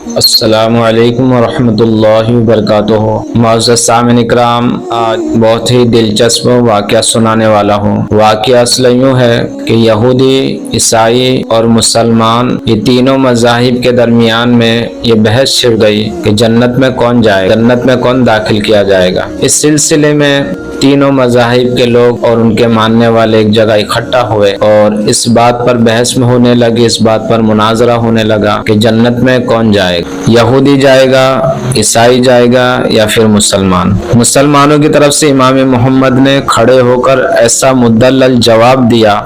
السلام علیکم ورحمۃ اللہ وبرکاتہ۔ معزز سامعین اکرام، آج بہت ہی دلچسپ واقعہ سنانے والا ہوں۔ واقعہ اصل یوں ہے کہ یہودی، عیسائی اور مسلمان، یہ تینوں مذاہب کے درمیان میں یہ بحث چھڑ گئی کہ جنت میں کون جائے گا، جنت میں کون داخل کیا جائے گا۔ اس سلسلے میں تینوں مذاہب کے لوگ اور ان کے ماننے والے ایک جگہ اکٹھا ہوئے اور اس بات پر بحث میں ہونے لگی، اس بات پر مناظرہ ہونے لگا کہ جنت میں کون جائے گا، یہودی جائے گا، عیسائی جائے گا یا پھر مسلمان۔ مسلمانوں کی طرف سے امام محمد نے کھڑے ہو کر ایسا مدلل جواب دیا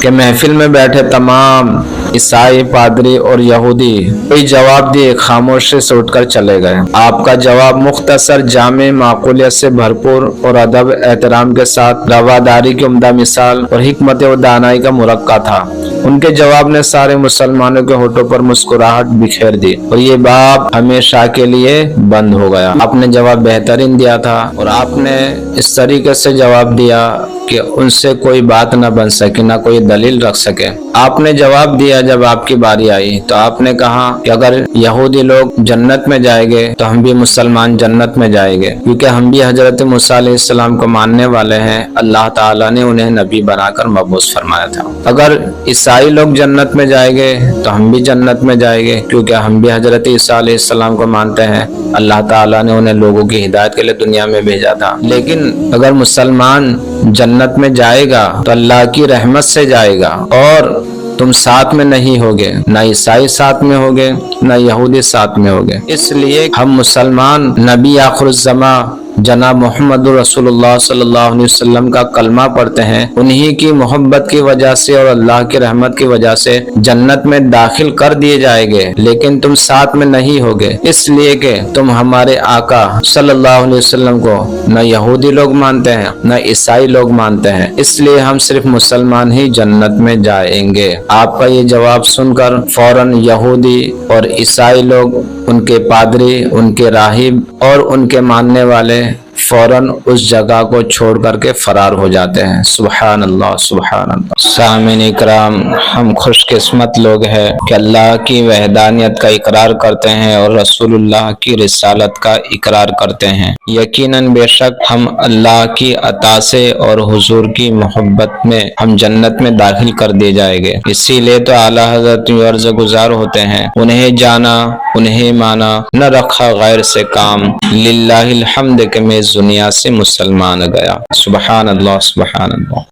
کہ محفل میں بیٹھے تمام عیسائی، پادری اور یہودی کوئی جواب دیے خاموشی سے اٹھ کر چلے گئے۔ آپ کا جواب مختصر، جامع، معقولیت سے بھرپور اور ادب احترام کے ساتھ رواداری کی عمدہ مثال اور حکمت و دانائی کا مرقع تھا۔ ان کے جواب نے سارے مسلمانوں کے ہونٹوں پر مسکراہٹ بکھیر دی اور یہ باب ہمیشہ کے لیے بند ہو گیا۔ آپ نے جواب بہترین دیا تھا اور آپ نے اس طریقے سے جواب دیا کہ ان سے کوئی بات نہ بن سکے، نہ کوئی دلیل رکھ سکے۔ آپ نے جواب دیا، جب آپ کی باری آئی تو آپ نے کہا کہ اگر یہودی لوگ جنت میں جائیں گے تو ہم بھی مسلمان جنت میں جائیں گے، کیونکہ ہم بھی حضرت موسیٰ علیہ السلام کو ماننے والے ہیں۔ اللہ تعالیٰ نے انہیں نبی بنا کر مبعوث فرمایا تھا۔ اگر عیسائی لوگ جنت میں جائیں گے تو ہم بھی جنت میں جائیں گے، کیونکہ ہم بھی حضرت عیسیٰ علیہ السلام کو مانتے ہیں۔ اللہ تعالیٰ نے انہیں لوگوں کی ہدایت کے لیے دنیا میں بھیجا تھا۔ لیکن اگر مسلمان جنت میں جائے گا تو اللہ کی رحمت سے جائے گا، اور تم ساتھ میں نہیں ہوگے، نہ عیسائی ساتھ میں ہوگے، نہ یہودی ساتھ میں ہوگے۔ اس لیے ہم مسلمان نبی آخر الزمان جناب محمد رسول اللہ صلی اللہ علیہ وسلم کا کلمہ پڑھتے ہیں، انہی کی محبت کی وجہ سے اور اللہ کی رحمت کی وجہ سے جنت میں داخل کر دیے جائیں گے، لیکن تم ساتھ میں نہیں ہوگے، اس لیے کہ تم ہمارے آقا صلی اللہ علیہ وسلم کو نہ یہودی لوگ مانتے ہیں، نہ عیسائی لوگ مانتے ہیں، اس لیے ہم صرف مسلمان ہی جنت میں جائیں گے۔ آپ کا یہ جواب سن کر فوراً یہودی اور عیسائی لوگ، ان کے پادری، ان کے راہب اور ان کے ماننے والے فوراً اس جگہ کو چھوڑ کر کے فرار ہو جاتے ہیں۔ سبحان اللہ، سبحان اللہ۔ سامعین اکرام، ہم خوش قسمت لوگ ہیں کہ اللہ کی وحدانیت کا اقرار کرتے ہیں اور رسول اللہ کی رسالت کا اقرار کرتے ہیں۔ یقیناً بے شک ہم اللہ کی عطا سے اور حضور کی محبت میں ہم جنت میں داخل کر دیے جائیں گے۔ اسی لیے تو اعلیٰ حضرت یوں عرض گزار ہوتے ہیں، انہیں جانا، انہیں مانا، نہ رکھا غیر سے کام، للہ الحمد کہ میں دنیا سے مسلمان گیا۔ سبحان اللہ، سبحان اللہ۔